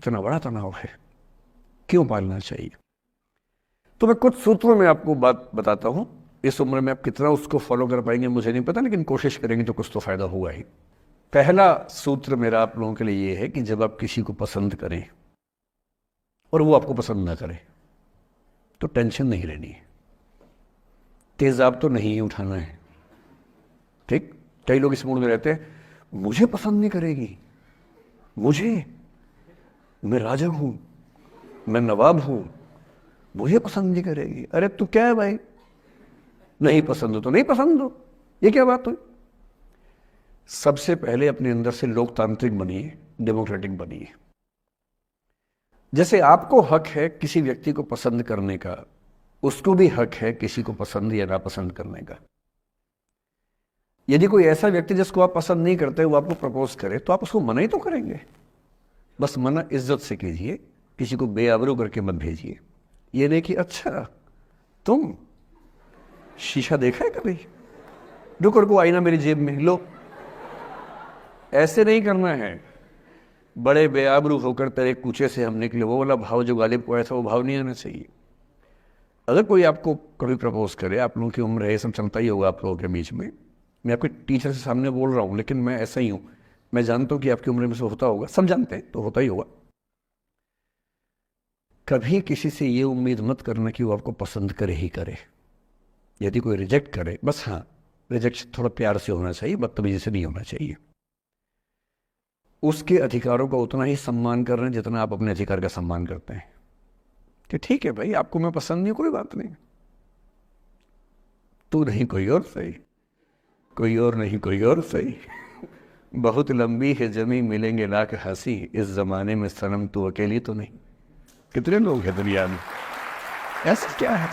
कितना बड़ा तनाव है, क्यों पालना चाहिए। तो मैं कुछ सूत्रों में आपको बात बताता हूं। इस उम्र में आप कितना उसको फॉलो कर पाएंगे मुझे नहीं पता, लेकिन कोशिश करेंगे तो कुछ तो फायदा होगा ही। पहला सूत्र मेरा आप लोगों के लिए ये है कि जब आप किसी को पसंद करें और वो आपको पसंद ना करे तो टेंशन नहीं लेनी है, तेजाब तो नहीं उठाना है। ठीक, कई लोग इस मूड में रहते हैं, मुझे पसंद नहीं करेगी, मुझे, मैं राजा हूं, मैं नवाब हूं, मुझे पसंद नहीं करेगी। अरे तू क्या है भाई, नहीं पसंद हो तो नहीं पसंद हो, ये क्या बात हुई। सबसे पहले अपने अंदर से लोकतांत्रिक बनिए, डेमोक्रेटिक बनिए। जैसे आपको हक है किसी व्यक्ति को पसंद करने का, उसको भी हक है किसी को पसंद या नापसंद करने का। यदि कोई ऐसा व्यक्ति जिसको आप पसंद नहीं करते वो आपको प्रपोज करे तो आप उसको मना ही तो करेंगे। बस मना इज्जत से कीजिए, किसी को बेआबरू करके मत भेजिए। ये नहीं कि अच्छा तुम शीशा देखा है कभी, रुको रुको आईना मेरी जेब में लो, ऐसे नहीं करना है। बड़े बेआबरू होकर तेरे कूचे से हम निकले, वो वाला भाव जो गालिब को आया था वो भाव नहीं आना चाहिए। अगर कोई आपको कभी प्रपोज करे, आप लोगों की उम्र है, ये सब चलता ही होगा आप लोगों के बीच में, मैं आपके टीचर से सामने बोल रहा हूँ लेकिन मैं ऐसा ही हूं, मैं जानता हूं कि आपकी उम्र में से होता होगा, सब जानते हैं तो होता ही होगा। कभी किसी से ये उम्मीद मत करना कि वो आपको पसंद करे ही करे। यदि कोई रिजेक्ट करे, बस हाँ रिजेक्शन थोड़ा प्यार से होना चाहिए, बदतमीजी से नहीं होना चाहिए। उसके अधिकारों का उतना ही सम्मान कर रहे हैं जितना आप अपने अधिकार का सम्मान करते हैं कि ठीक है भाई आपको मैं पसंद नहीं, कोई बात नहीं, तू नहीं कोई और सही, कोई और नहीं कोई और सही, बहुत लंबी है जमी मिलेंगे लाख हंसी, इस जमाने में सनम तू अकेली तो नहीं। कितने लोग हैं दुनिया में, ऐसा क्या है।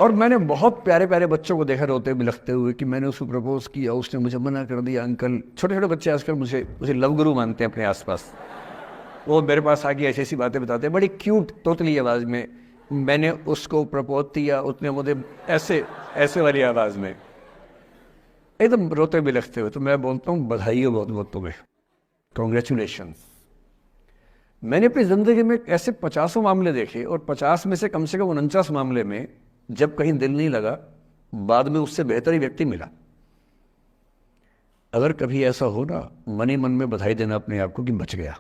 और मैंने बहुत प्यारे प्यारे बच्चों को देखा रोते बिलखते हुए कि मैंने उसको प्रपोज किया, उसने मुझे मना कर दिया। अंकल, छोटे छोटे बच्चे आजकल मुझे लव गुरु मानते हैं अपने आसपास, वो मेरे पास आके ऐसी ऐसी बातें बताते हैं बड़ी क्यूट तोतली आवाज़ में, मैंने उसको प्रपोज किया, उसने मुझे ऐसे ऐसे वाली आवाज़ में एकदम रोते बिलखते हुए। तो मैं बोलता हूँ बधाई हो बहुत बहुत तुम्हें, कॉन्ग्रेचुलेशन। मैंने अपनी ज़िंदगी में ऐसे 50 मामले देखे और 50 में से कम 49 मामले में जब कहीं दिल नहीं लगा, बाद में उससे बेहतर ही व्यक्ति मिला। अगर कभी ऐसा हो ना, मन ही मन में बधाई देना अपने आप को कि बच गया।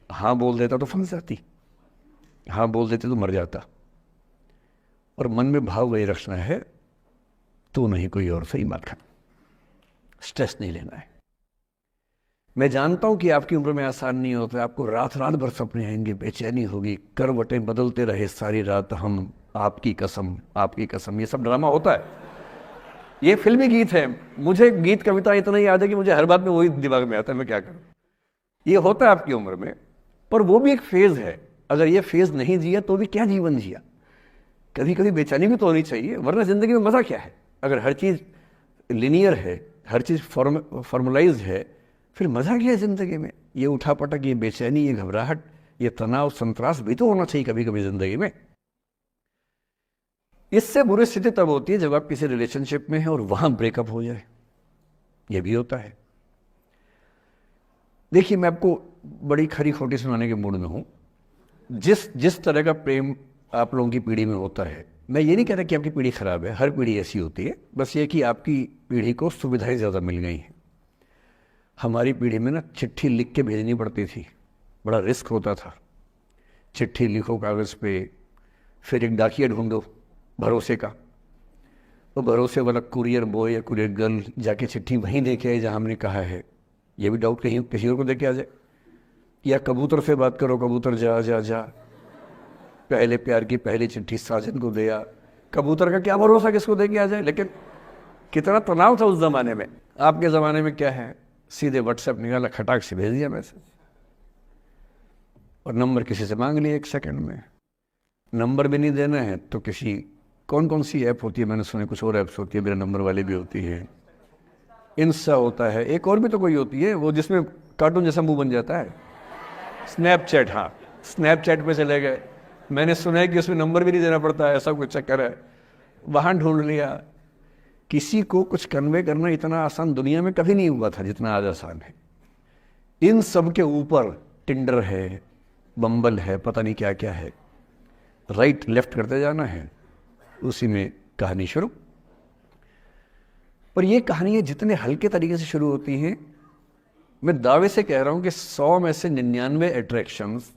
हाँ बोल देता तो फंस जाती, हाँ बोल देते तो मर जाता। और मन में भाव वही रखना है, तू नहीं कोई और सही बात है, स्ट्रेस नहीं लेना है। मैं जानता हूं कि आपकी उम्र में आसान नहीं होता, आपको रात रात भर सपने आएंगे, बेचैनी होगी, करवटें बदलते रहे सारी रात हम, आपकी कसम आपकी कसम, ये सब ड्रामा होता है, ये फिल्मी गीत है। मुझे गीत कविता इतना ही याद है कि मुझे हर बात में वही दिमाग में आता है, मैं क्या करूं। ये होता है आपकी उम्र में, पर वो भी एक फेज है। अगर ये फेज नहीं जिया तो भी क्या जीवन जिया। कभी कभी बेचैनी भी तो होनी चाहिए, वरना जिंदगी में मजा क्या है। अगर हर चीज लिनियर है, हर चीज फॉर्मुलाइज है, फिर मजा क्या है जिंदगी में। ये उठापटक, ये बेचैनी, ये घबराहट, ये तनाव संतरास भी तो होना चाहिए कभी कभी जिंदगी में। इससे बुरी स्थिति तब होती है जब आप किसी रिलेशनशिप में हैं और वहां ब्रेकअप हो जाए, ये भी होता है। देखिए मैं आपको बड़ी खरी खोटी सुनाने के मूड में हूं। जिस तरह का प्रेम आप लोगों की पीढ़ी में होता है, मैं ये नहीं कह रहा कि आपकी पीढ़ी खराब है, हर पीढ़ी ऐसी होती है, बस ये कि आपकी पीढ़ी को सुविधाएं ज़्यादा मिल गई हैं। हमारी पीढ़ी में ना चिट्ठी लिख के भेजनी पड़ती थी, बड़ा रिस्क होता था। चिट्ठी लिखो कागज़ पे, फिर एक डाकिया ढूंढो भरोसे का, तो भरोसे वाला कुरियर बॉय या कुरियर गर्ल जाके चिट्ठी वहीं दे के आए जहाँ हमने कहा है। ये भी डाउट कहीं किसी और को दे के आ जाए। या कबूतर से बात करो, कबूतर जा जा जा, पहले प्यार की पहली चिट्ठी साजन को दिया। कबूतर का क्या भरोसा किसको दे के आ जाए। लेकिन कितना तनाव था उस ज़माने में। आपके ज़माने में क्या है, सीधे व्हाट्सएप निकाला, खटाक से भेज दिया मैसेज, और नंबर किसी से मांग लिया 1 सेकंड में। नंबर भी नहीं देना है तो किसी, कौन कौन सी ऐप होती है, मैंने सुना कुछ और ऐप्स होती है, मेरा नंबर वाली भी होती है, इंस्टा होता है, एक और भी तो कोई होती है वो जिसमें कार्टून जैसा मुंह बन जाता है, स्नैपचैट। हाँ, स्नैपचैट पे चले गए, मैंने सुना है कि उसमें नंबर भी नहीं देना पड़ता है, ऐसा कुछ चक्कर है, वहाँ ढूंढ लिया। किसी को कुछ कन्वे करना इतना आसान दुनिया में कभी नहीं हुआ था जितना आज आसान है। इन सब के ऊपर टिंडर है, बम्बल है, पता नहीं क्या क्या है, राइट लेफ्ट करते जाना है, उसी में कहानी शुरू। और ये कहानियाँ जितने हल्के तरीके से शुरू होती हैं, मैं दावे से कह रहा हूँ कि 100 में से 99 अट्रैक्शंस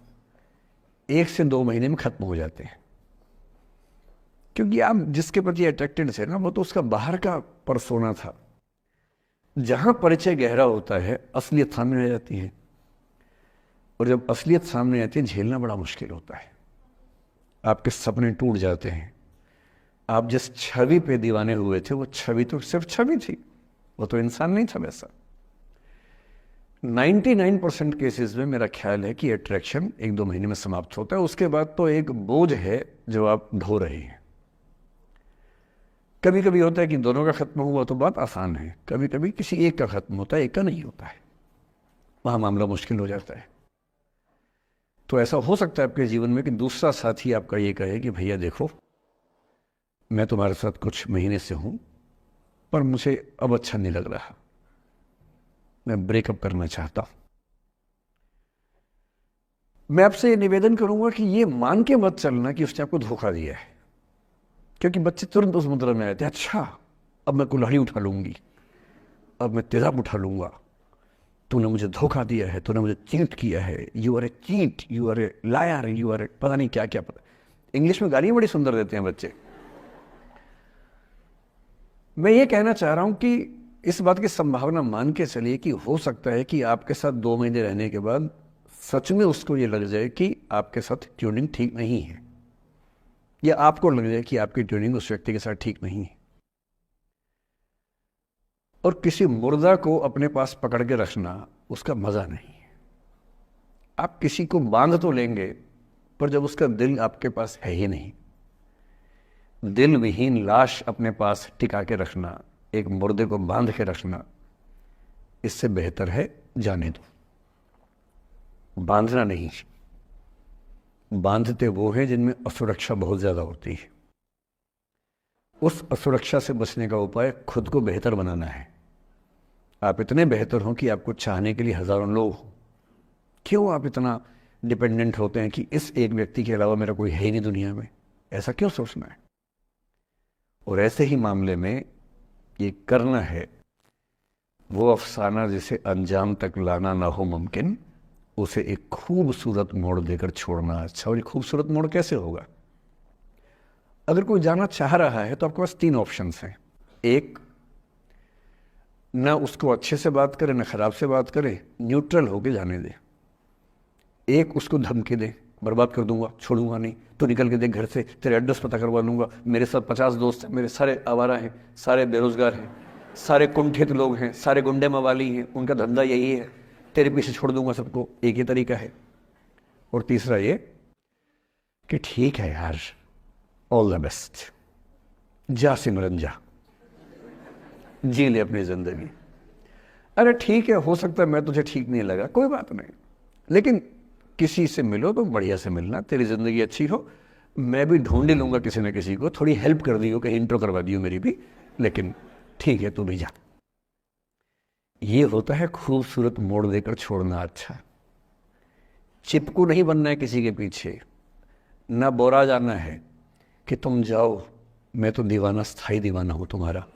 1 से 2 महीने में खत्म हो जाते हैं। क्योंकि आप जिसके प्रति अट्रैक्टेड थे ना, वो तो उसका बाहर का परसोना था। जहां परिचय गहरा होता है, असलियत सामने आ जाती है, और जब असलियत सामने आती है, झेलना बड़ा मुश्किल होता है। आपके सपने टूट जाते हैं। आप जिस छवि पे दीवाने हुए थे, वो छवि तो सिर्फ छवि थी, वो तो इंसान नहीं था वैसा। 99% केसेस में मेरा ख्याल है कि अट्रैक्शन 1-2 महीने में समाप्त होता है। उसके बाद तो एक बोझ है जो आप ढो रहे हैं। कभी कभी होता है कि दोनों का खत्म हुआ तो बात आसान है, कभी कभी किसी एक का खत्म होता है, एक का नहीं होता है, वहां मामला मुश्किल हो जाता है। तो ऐसा हो सकता है आपके जीवन में कि दूसरा साथी आपका ये कहे कि भैया देखो, मैं तुम्हारे साथ कुछ महीने से हूं, पर मुझे अब अच्छा नहीं लग रहा, मैं ब्रेकअप करना चाहता हूं। मैं आपसे ये निवेदन करूंगा कि ये मान के मत चलना कि उसने आपको धोखा दिया है, क्योंकि बच्चे तुरंत उस मुद्रा में आते हैं, अच्छा अब मैं कुल्हाड़ी उठा लूंगी, अब मैं तेजाब उठा लूंगा, तूने मुझे धोखा दिया है, तूने मुझे चीट किया है, you are a cheat, you are a liar, you are a पता नहीं क्या क्या। पता इंग्लिश में गालियां बड़ी सुंदर देते हैं बच्चे। मैं ये कहना चाह रहा हूं कि इस बात की संभावना मान के चलिए कि हो सकता है कि आपके साथ 2 महीने रहने के बाद सच में उसको ये लग जाए कि आपके साथ ट्यूनिंग ठीक नहीं है, या आपको लग जाए कि आपकी ट्यूनिंग उस व्यक्ति के साथ ठीक नहीं है। और किसी मुर्दा को अपने पास पकड़ के रखना उसका मजा नहीं है। आप किसी को बांध तो लेंगे, पर जब उसका दिल आपके पास है ही नहीं, दिल विहीन लाश अपने पास टिका के रखना, एक मुर्दे को बांध के रखना, इससे बेहतर है जाने दो। बांधना नहीं, बांधते वो हैं जिनमें असुरक्षा बहुत ज्यादा होती है। उस असुरक्षा से बचने का उपाय खुद को बेहतर बनाना है। आप इतने बेहतर हों कि आपको चाहने के लिए हजारों लोग हों। क्यों आप इतना डिपेंडेंट होते हैं कि इस एक व्यक्ति के अलावा मेरा कोई है ही नहीं दुनिया में? ऐसा क्यों सोचना है? और ऐसे ही मामले में ये करना है वो अफसाना जिसे अंजाम तक लाना ना हो मुमकिन, उसे एक खूबसूरत मोड़ देकर छोड़ना अच्छा। और ये खूबसूरत मोड़ कैसे होगा? अगर कोई जाना चाह रहा है तो आपके पास 3 ऑप्शंस हैं। एक, ना उसको अच्छे से बात करे, ना खराब से बात करे, न्यूट्रल होके जाने दे। एक, उसको धमकी दे, बर्बाद कर दूंगा, छोड़ूंगा नहीं, तो निकल के देख घर से, तेरे एड्रेस पता करवा लूंगा, मेरे साथ 50 दोस्त हैं, मेरे सारे आवारा हैं, सारे बेरोजगार हैं, सारे कुंठित लोग हैं, सारे गुंडे मवाली हैं, उनका धंधा यही है, तेरे पीछे छोड़ दूंगा सबको। एक ही तरीका है। और तीसरा ये कि ठीक है यार, ऑल द बेस्ट, जा सिमरन जा, जी ले अपनी जिंदगी। अरे ठीक है, हो सकता है मैं तुझे ठीक नहीं लगा, कोई बात नहीं, लेकिन किसी से मिलो तो बढ़िया से मिलना, तेरी जिंदगी अच्छी हो। मैं भी ढूंढ लूंगा किसी न किसी को, थोड़ी हेल्प कर दी हो, कहीं इंट्रो करवा दी हो मेरी भी, लेकिन ठीक है तू भी जा। ये होता है खूबसूरत मोड़ देकर छोड़ना अच्छा। चिपकू नहीं बनना है किसी के पीछे, ना बोरा जाना है कि तुम जाओ, मैं तो दीवाना, स्थाई दीवाना हूं तुम्हारा।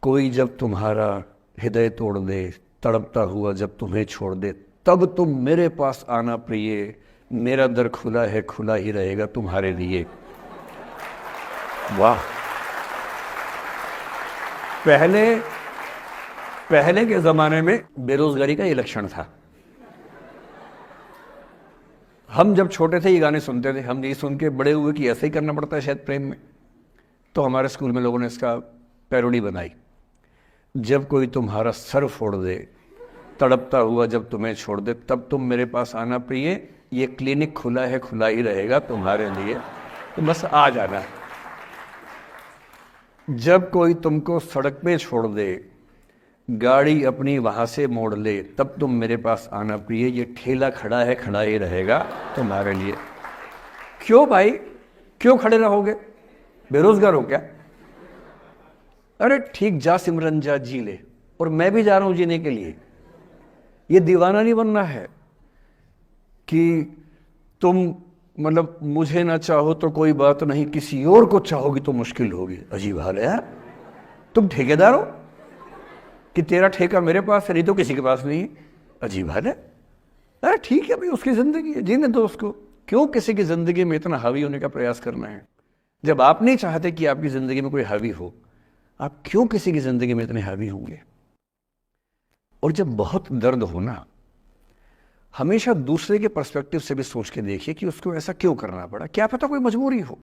कोई जब तुम्हारा हृदय तोड़ दे, तड़पता हुआ जब तुम्हें छोड़ दे, तब तुम मेरे पास आना प्रिय, मेरा दर खुला है, खुला ही रहेगा तुम्हारे लिए। वाह! पहले के जमाने में बेरोजगारी का ये लक्षण था। हम जब छोटे थे ये गाने सुनते थे, हम ये सुन के बड़े हुए कि ऐसे ही करना पड़ता है शायद प्रेम में। तो हमारे स्कूल में लोगों ने इसका पैरोडी बनाई, जब कोई तुम्हारा सर फोड़ दे, तड़पता हुआ जब तुम्हें छोड़ दे, तब तुम मेरे पास आना प्रिय, ये क्लिनिक खुला है, खुला ही रहेगा तुम्हारे लिए, तो बस आ जाना। जब कोई तुमको सड़क पे छोड़ दे, गाड़ी अपनी वहां से मोड़ ले, तब तुम मेरे पास आना प्रिय, ये ठेला खड़ा है, खड़ा ही रहेगा तुम्हारे लिए। क्यों भाई, क्यों खड़े रहोगे? बेरोजगार हो क्या? अरे ठीक, जा सिमरन जा, जी ले, और मैं भी जा रहा हूं जीने के लिए। ये दीवाना नहीं बनना है कि तुम मतलब मुझे ना चाहो तो कोई बात नहीं, किसी और को चाहोगी तो मुश्किल होगी। अजीब हाल है यार। तुम ठेकेदार हो कि तेरा ठेका मेरे पास है, नहीं तो किसी के पास नहीं है। अजीब हाल है। अरे ठीक है भाई, उसकी जिंदगी है, जीने दो उसको। क्यों किसी की जिंदगी में इतना हावी होने का प्रयास करना है? जब आप नहीं चाहते कि आपकी जिंदगी में कोई हावी हो, आप क्यों किसी की जिंदगी में इतने हावी होंगे? और जब बहुत दर्द हो ना, हमेशा दूसरे के पर्सपेक्टिव से भी सोच के देखिए कि उसको ऐसा क्यों करना पड़ा। क्या पता कोई मजबूरी हो।